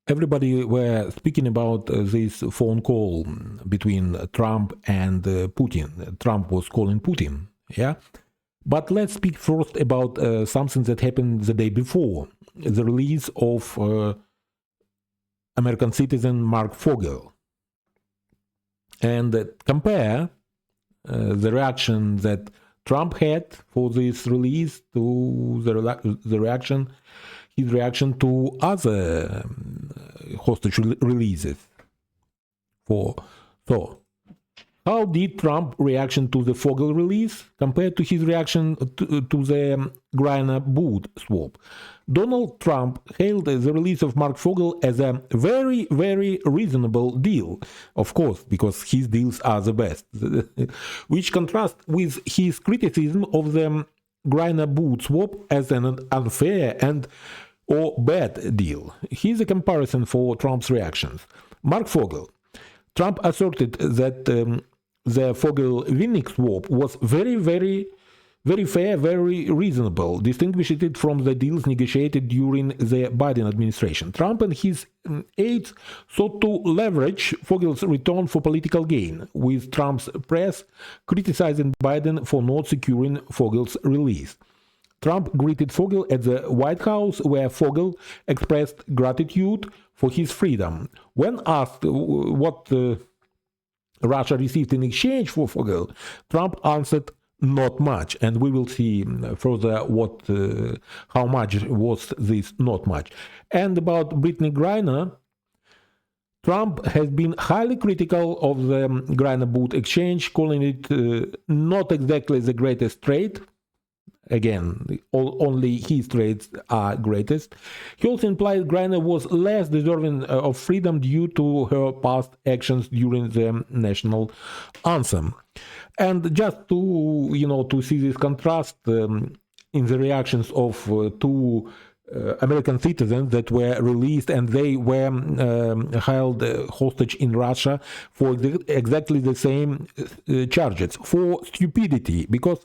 everybody were speaking about this phone call between Trump and Putin. Trump was calling Putin, yeah? But let's speak first about something that happened the day before, the release of American citizen Mark Fogel. And compare the reaction that Trump had for this release to the reaction, his reaction to other hostage releases. So, how did Trump reaction to the Fogel release compared to his reaction to the Griner boot swap? Donald Trump hailed the release of Mark Fogel as a very, very reasonable deal, of course, because his deals are the best, which contrasts with his criticism of the Griner boot swap as an unfair and or bad deal. Here's a comparison for Trump's reactions. Mark Fogel. Trump asserted that the Fogel-Winnick swap was very, very fair, very reasonable, distinguishing it from the deals negotiated during the Biden administration. Trump and his aides sought to leverage Fogel's return for political gain, with Trump's press criticizing Biden for not securing Fogel's release. Trump greeted Fogel at the White House, where Fogel expressed gratitude for his freedom. When asked what Russia received in exchange for Fogel, Trump answered, "Not much," and we will see further how much was this not much. And about Brittany Griner, Trump has been highly critical of the Griner boot exchange, calling it not exactly the greatest trade. Again, only his trades are greatest. He also implied Griner was less deserving of freedom due to her past actions during the national anthem. And just to see this contrast in the reactions of two American citizens that were released, and they were held hostage in Russia for exactly the same charges, for stupidity, because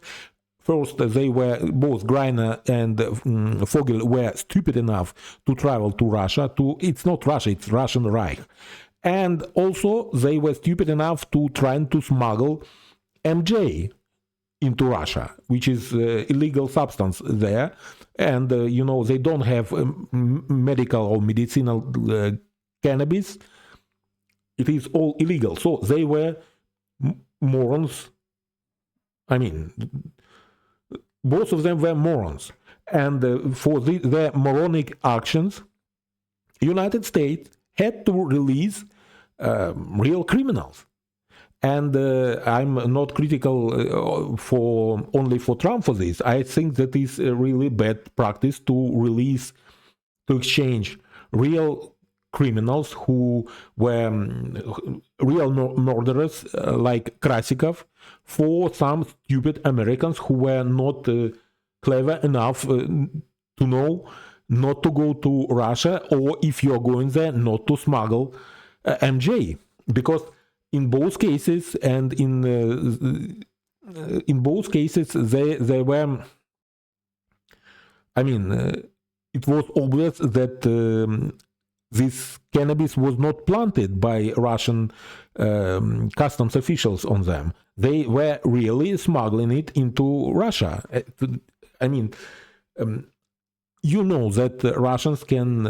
first, they were, both Griner and Fogel were stupid enough to travel to Russia, it's not Russia, it's Russian Reich. And also, they were stupid enough to try to smuggle MJ into Russia, which is illegal substance there. And, they don't have medical or medicinal cannabis. It is all illegal. So they were morons. I mean, both of them were morons. And for their moronic actions, United States had to release real criminals. And I'm not critical only for Trump for this. I think that is a really bad practice to exchange real criminals who were real murderers like Krasikov for some stupid Americans who were not clever enough to know not to go to Russia, or if you're going there, not to smuggle MJ. Because in both cases, and in both cases, they were, it was obvious that this cannabis was not planted by Russian customs officials on them. They were really smuggling it into Russia. That Russians can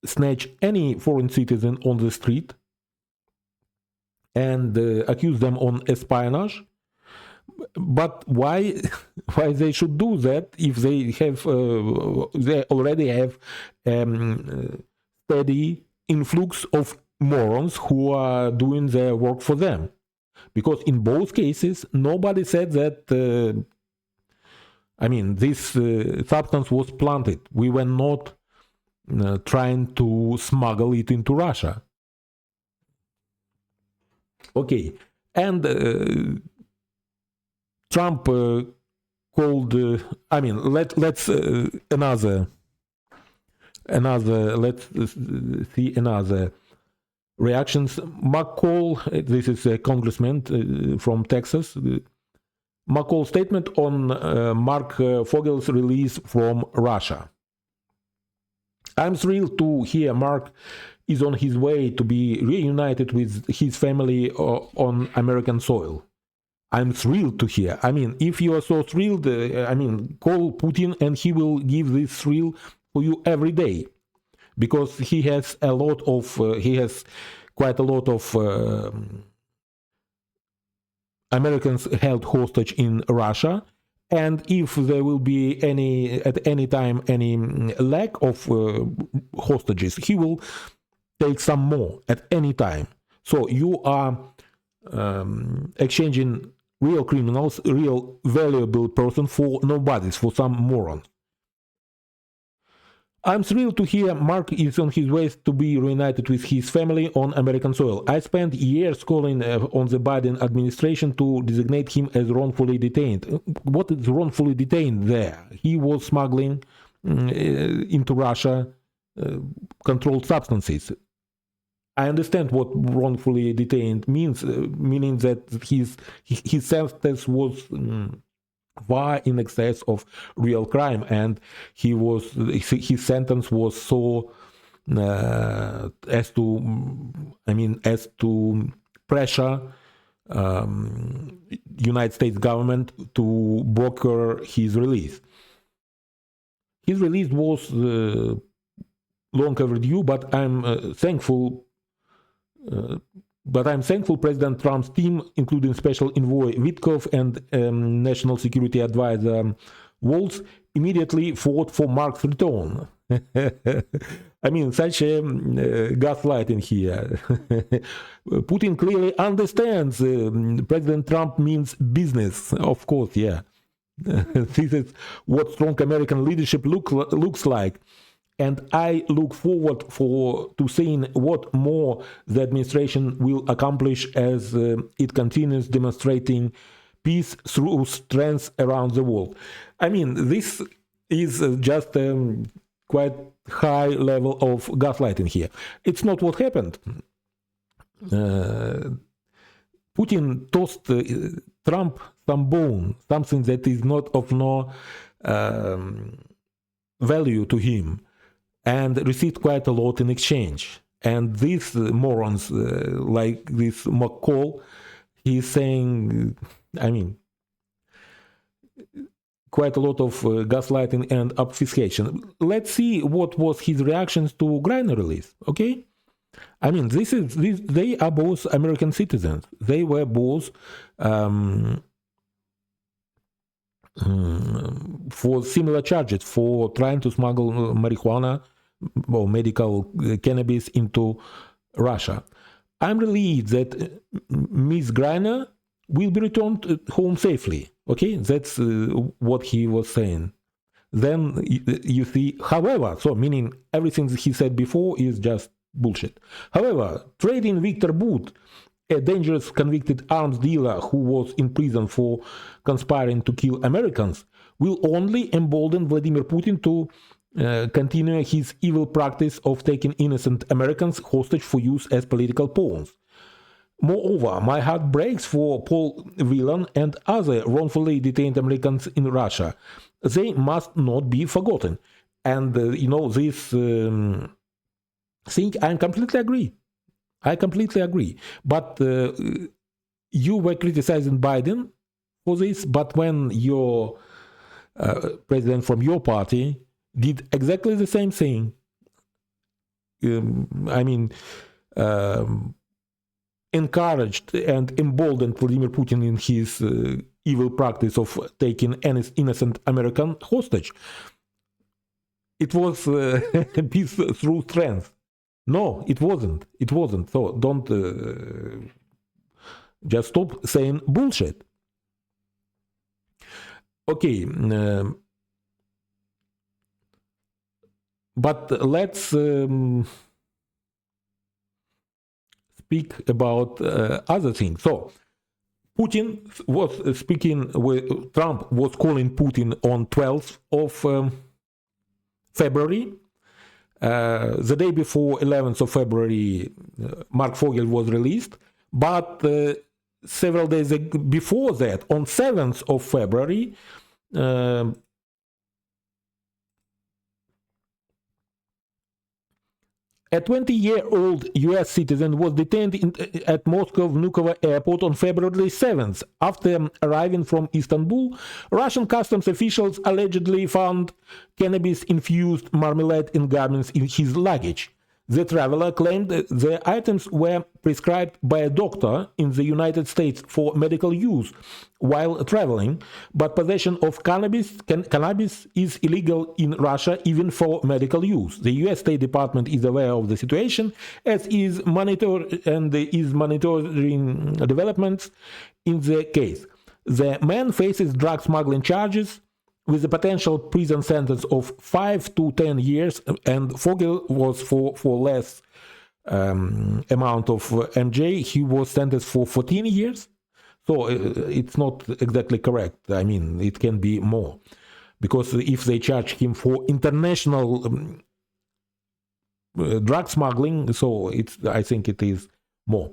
snatch any foreign citizen on the street and accuse them on espionage. But why they should do that if they have they already have steady influx of morons who are doing their work for them? Because in both cases, nobody said that this substance was planted. We were not trying to smuggle it into Russia. Okay, and Trump called. Let's see another reactions. McCall, this is a congressman from Texas. McCall's statement on Mark Fogel's release from Russia. I'm thrilled to hear Mark is on his way to be reunited with his family on American soil. I'm thrilled to hear. I mean, if you are so thrilled, call Putin and he will give this thrill for you every day, because he has quite a lot of Americans held hostage in Russia. And if there will be at any time any lack of hostages, he will take some more at any time. So you are exchanging real criminals, real valuable person for nobodies, for some morons. I'm thrilled to hear Mark is on his way to be reunited with his family on American soil. I spent years calling on the Biden administration to designate him as wrongfully detained. What is wrongfully detained there? He was smuggling into Russia controlled substances. I understand what wrongfully detained means, meaning that his sentence was far in excess of real crime, and his sentence was so as to pressure United States government to broker his release. His release was long overdue, but I'm thankful. President Trump's team, including Special Envoy Witkoff and National Security Advisor Waltz, immediately fought for Mark's return. I mean, such a gaslighting here. Putin clearly understands President Trump means business, of course, yeah. This is what strong American leadership looks like. And I look forward to seeing what more the administration will accomplish as it continues demonstrating peace through strength around the world. I mean, this is just quite high level of gaslighting here. It's not what happened. Putin tossed Trump some bone, something that is not of no value to him, and received quite a lot in exchange. And these morons, like this McCall, he's saying, quite a lot of gaslighting and obfuscation. Let's see what was his reactions to Griner release, okay? I mean, they are both American citizens. They were both for similar charges for trying to smuggle marijuana or medical cannabis into Russia. I'm relieved that Ms. Griner will be returned home safely. Okay, that's what he was saying. Then you see, however, so meaning everything he said before is just bullshit. However, trading Victor Bout, a dangerous convicted arms dealer who was in prison for conspiring to kill Americans, will only embolden Vladimir Putin to continue his evil practice of taking innocent Americans hostage for use as political pawns. Moreover, my heart breaks for Paul Whelan and other wrongfully detained Americans in Russia. They must not be forgotten. And, this thing, I completely agree. But you were criticizing Biden for this, but when your president from your party did exactly the same thing, encouraged and emboldened Vladimir Putin in his evil practice of taking innocent American hostage. It was peace through strength. No, it wasn't. So don't just stop saying bullshit. Okay, but let's speak about other things. So Putin was speaking with Trump was calling Putin on 12th of February. The day before 11th of February, Mark Fogel was released, but several days before that, on 7th of February, A 20-year-old US citizen was detained at Moscow Vnukovo airport on February 7th. After arriving from Istanbul, Russian customs officials allegedly found cannabis-infused marmalade in garments in his luggage. The traveler claimed the items were prescribed by a doctor in the United States for medical use while traveling, but possession of cannabis is illegal in Russia even for medical use. The US State Department is aware of the situation, as is monitoring developments in the case. The man faces drug smuggling charges with a potential prison sentence of 5 to 10 years, and Fogel was for less amount of MJ. He was sentenced for 14 years. So it's not exactly correct. I mean, it can be more. Because if they charge him for international drug smuggling, so I think it is more.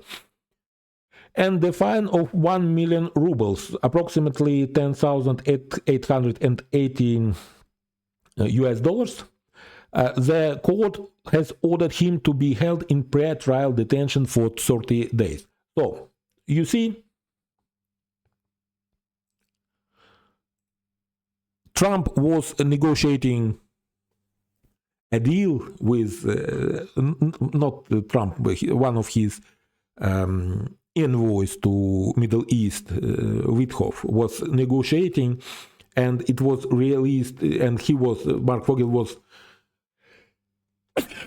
And the fine of 1 million rubles, approximately 10,818 US dollars. The court has ordered him to be held in pre-trial detention for 30 days. So, you see, Trump was negotiating a deal with, not Trump, but one of his envoys to Middle East, Withoff, was negotiating, and it was released, and Mark Fogel was,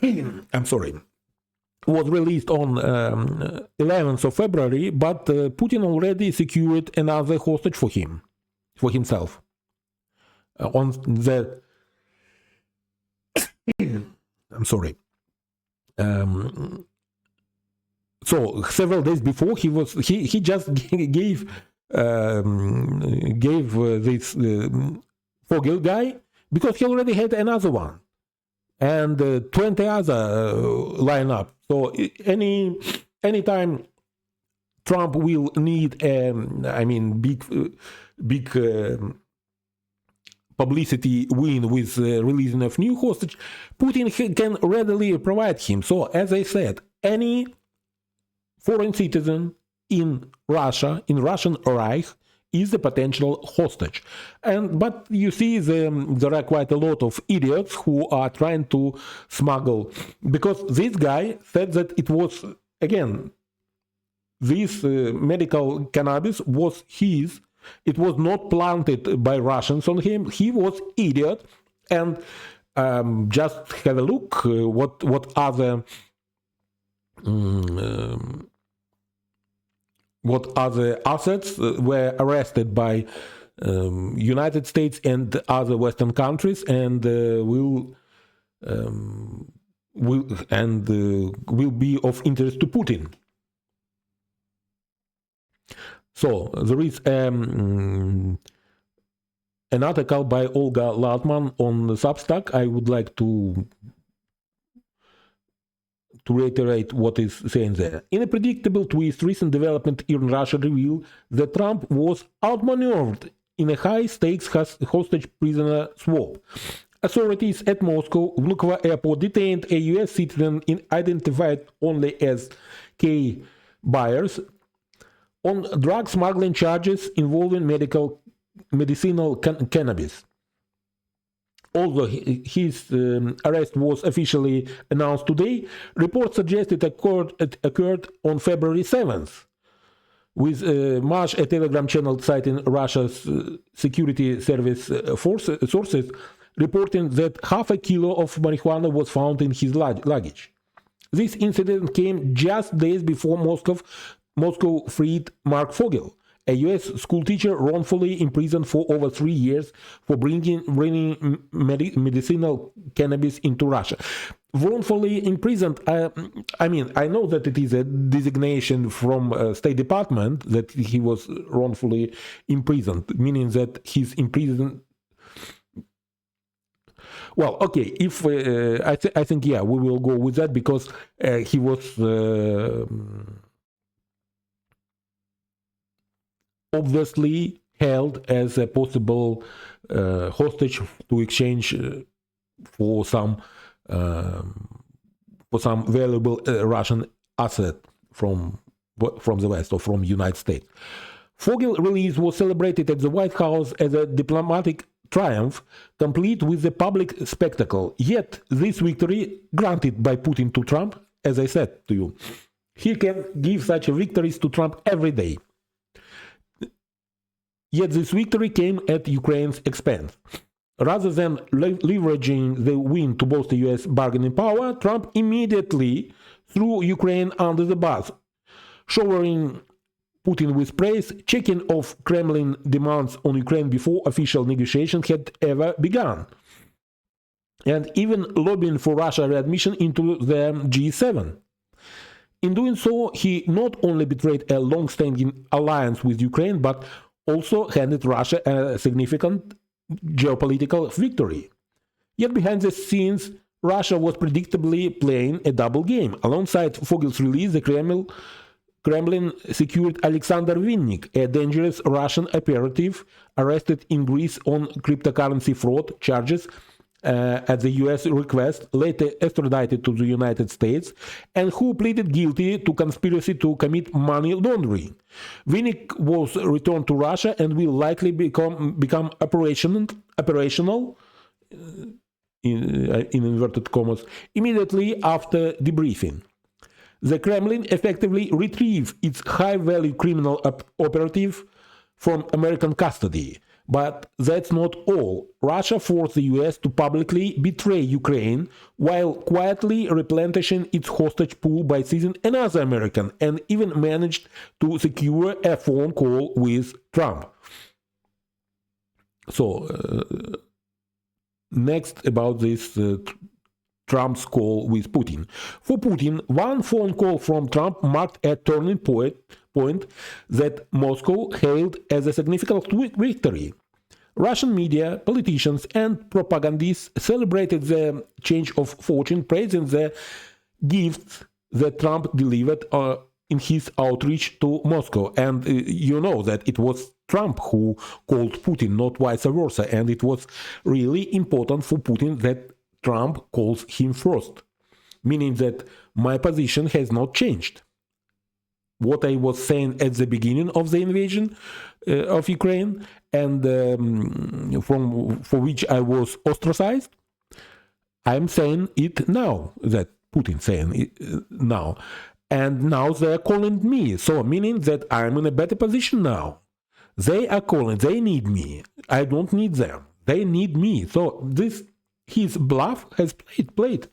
I'm sorry, was released on 11th of February, but Putin already secured another hostage for himself. On the, I'm sorry. So several days before he just gave this Fogel guy, because he already had another one and 20 other line up. So anytime Trump will need big publicity win with releasing of new hostage, Putin can readily provide him. So as I said, any foreign citizen in Russia, in Russian Reich, is a potential hostage. But you see, there are quite a lot of idiots who are trying to smuggle, because this guy said that it was, again, this medical cannabis was his. It was not planted by Russians on him. He was idiot. And just have a look what other assets were arrested by United States and other Western countries, and will be of interest to Putin. So there is an article by Olga Latman on Substack. I would like to reiterate what is saying there. In a predictable twist, recent development in Russia revealed that Trump was outmaneuvered in a high-stakes hostage prisoner swap. Authorities at Moscow Vnukovo airport detained a U.S. citizen identified only as K. Byers on drug smuggling charges involving medicinal cannabis. Although his arrest was officially announced today, reports suggest it occurred on February 7th, with March, a Telegram channel citing Russia's security service sources reporting that half a kilo of marijuana was found in his luggage. This incident came just days before Moscow freed Mark Fogel, a U.S. schoolteacher wrongfully imprisoned for over 3 years for bringing medicinal cannabis into Russia. Wrongfully imprisoned, I know that it is a designation from State Department that he was wrongfully imprisoned, meaning that he's imprisoned. Well, okay, if I think, yeah, we will go with that, because he was obviously held as a possible hostage to exchange for some for some valuable Russian asset from the West or from the United States. Fogel release was celebrated at the White House as a diplomatic triumph, complete with a public spectacle. Yet this victory, granted by Putin to Trump, as I said to you, he can give such victories to Trump every day. Yet this victory came at Ukraine's expense. Rather than leveraging the win to boost the US bargaining power, Trump immediately threw Ukraine under the bus, showering Putin with praise, checking off Kremlin demands on Ukraine before official negotiations had ever begun, and even lobbying for Russia readmission into the G7. In doing so, he not only betrayed a long-standing alliance with Ukraine, but also handed Russia a significant geopolitical victory. Yet behind the scenes, Russia was predictably playing a double game. Alongside Fogel's release, the Kremlin secured Alexander Vinnik, a dangerous Russian operative arrested in Greece on cryptocurrency fraud charges at the US request, later extradited to the United States, and who pleaded guilty to conspiracy to commit money laundering. Vinnik was returned to Russia and will likely become operational in inverted commas immediately after debriefing. The Kremlin effectively retrieved its high-value criminal operative from American custody. But that's not all. Russia forced the US to publicly betray Ukraine while quietly replenishing its hostage pool by seizing another American, and even managed to secure a phone call with Trump. So, next about this Trump's call with Putin. For Putin, one phone call from Trump marked a turning point that Moscow hailed as a significant victory. Russian media, politicians, and propagandists celebrated the change of fortune, praising the gifts that Trump delivered in his outreach to Moscow. And you know that it was Trump who called Putin, not vice versa. And it was really important for Putin that Trump calls him first, meaning that my position has not changed. What I was saying at the beginning of the invasion of Ukraine, and for which I was ostracized, I'm saying it now, that Putin saying it now. And now they're calling me, so meaning that I'm in a better position now. They are calling, they need me. I don't need them. They need me. So this, his bluff has played,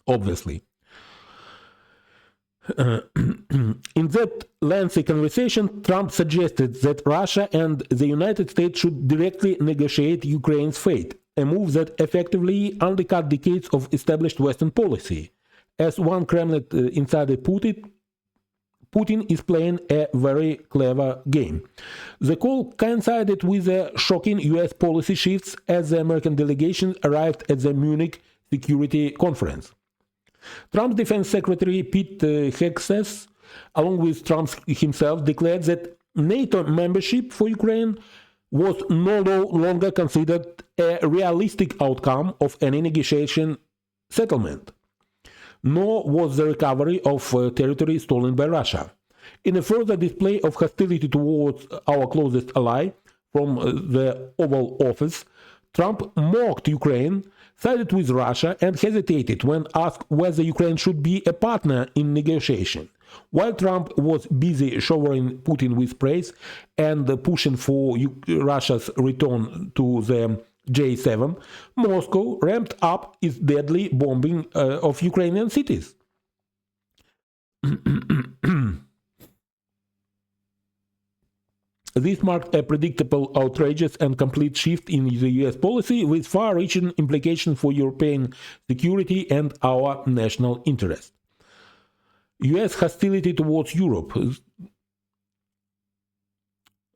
obviously. In that lengthy conversation, Trump suggested that Russia and the United States should directly negotiate Ukraine's fate, a move that effectively undercut decades of established Western policy. As one Kremlin insider put it, Putin is playing a very clever game. The call coincided with the shocking US policy shifts as the American delegation arrived at the Munich Security Conference. Trump's Defense Secretary Pete Hegseth, along with Trump himself, declared that NATO membership for Ukraine was no longer considered a realistic outcome of any negotiation settlement, nor was the recovery of territory stolen by Russia. In a further display of hostility towards our closest ally from the Oval Office, Trump mocked Ukraine, sided with Russia, and hesitated when asked whether Ukraine should be a partner in negotiation. While Trump was busy showering Putin with praise and pushing for Russia's return to the J7, Moscow ramped up its deadly bombing of Ukrainian cities. This marked a predictable, outrageous, and complete shift in the US policy with far-reaching implications for European security and our national interest. US hostility towards Europe.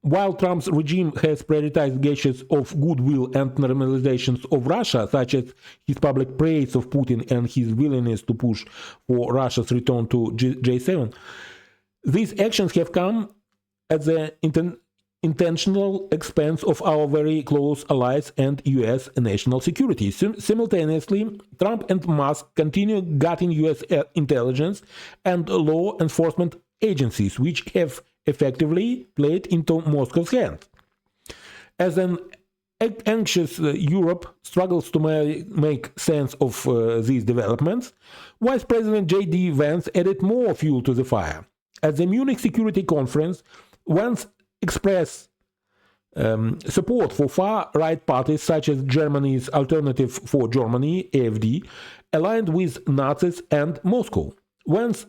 While Trump's regime has prioritized gestures of goodwill and normalizations of Russia, such as his public praise of Putin and his willingness to push for Russia's return to J7, these actions have come at the intentional expense of our very close allies and US national security. Simultaneously, Trump and Musk continue gutting US intelligence and law enforcement agencies, which have effectively played into Moscow's hands. As an anxious Europe struggles to make sense of these developments, Vice President J.D. Vance added more fuel to the fire. At the Munich Security Conference, Vance expressed support for far-right parties such as Germany's Alternative for Germany, AfD, aligned with Nazis and Moscow. Vance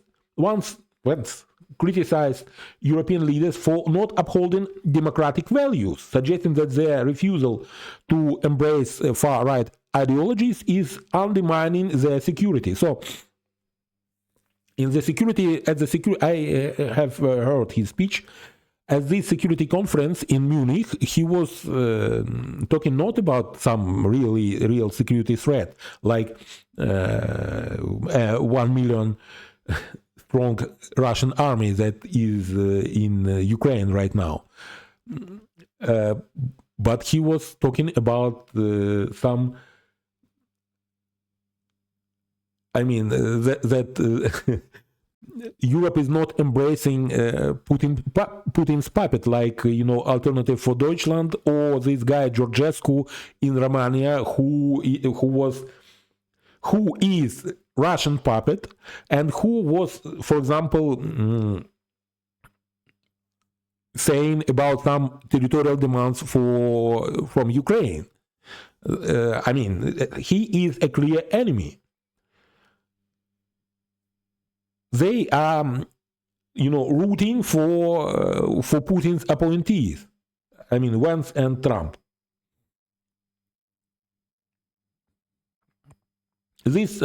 criticized European leaders for not upholding democratic values, suggesting that their refusal to embrace far-right ideologies is undermining their security. So, I have heard his speech. At this security conference in Munich, he was talking not about some real security threat, like 1 million strong Russian army that is in Ukraine right now. But he was talking about some, that Europe is not embracing Putin's puppet, like, Alternative for Deutschland, or this guy Georgescu in Romania, who is Russian puppet, and who was, for example, saying about some territorial demands from Ukraine. He is a clear enemy. They are, rooting for Putin's appointees. Vance and Trump. This,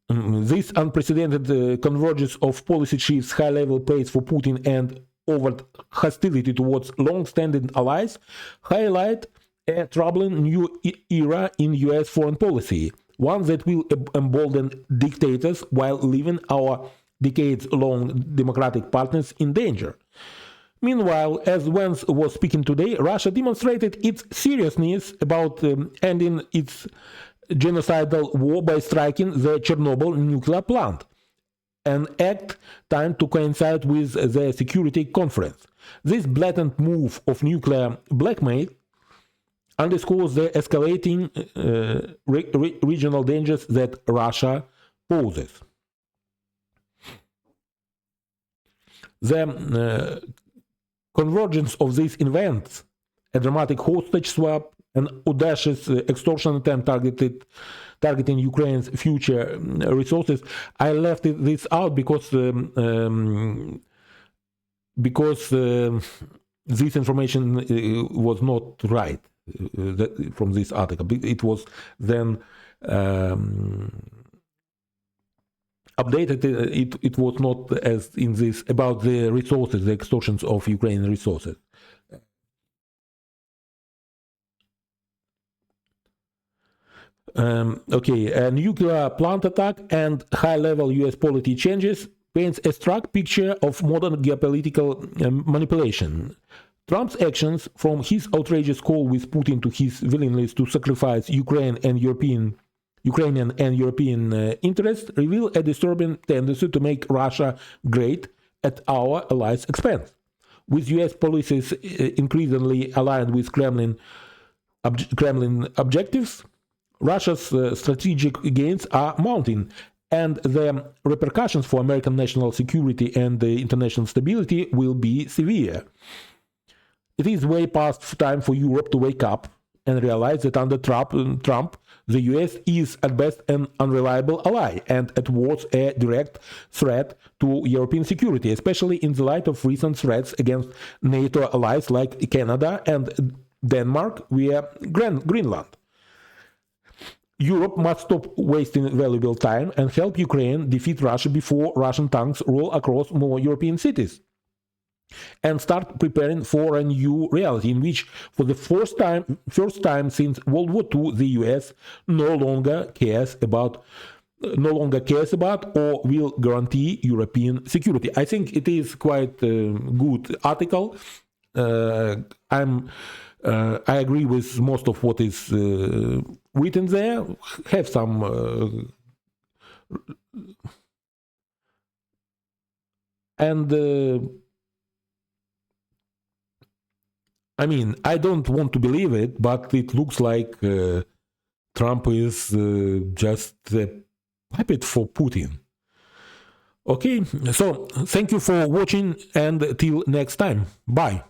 this unprecedented convergence of policy shifts, high-level praise for Putin, and overt hostility towards long-standing allies highlight a troubling new era in U.S. foreign policy, one that will embolden dictators while leaving our decades-long democratic partners in danger. Meanwhile, as Vance was speaking today, Russia demonstrated its seriousness about ending its genocidal war by striking the Chernobyl nuclear plant, an act timed to coincide with the Security Conference. This blatant move of nuclear blackmail underscores the escalating regional dangers that Russia poses. The convergence of these events, a dramatic hostage swap, an audacious extortion attempt targeting Ukraine's future resources. I left this out because this information was not right from this article. It was then updated. It was not as in this about the resources, the extortions of Ukrainian resources. A nuclear plant attack and high-level U.S. policy changes paints a stark picture of modern geopolitical manipulation. Trump's actions, from his outrageous call with Putin to his willingness to sacrifice Ukrainian and European interests, reveal a disturbing tendency to make Russia great at our allies' expense. With U.S. policies increasingly aligned with Kremlin objectives, Russia's strategic gains are mounting, and the repercussions for American national security and international stability will be severe. It is way past time for Europe to wake up and realize that under Trump, the US is at best an unreliable ally and at worst a direct threat to European security, especially in the light of recent threats against NATO allies like Canada and Denmark via Greenland. Europe must stop wasting valuable time and help Ukraine defeat Russia before Russian tanks roll across more European cities, and start preparing for a new reality in which, for the first time since World War II, the US no longer cares about no longer cares about or will guarantee European security. I think it is quite a good article. I agree with most of what is written there. Have some I mean, I don't want to believe it, but it looks like Trump is just a puppet for Putin. Okay, so thank you for watching and till next time. Bye.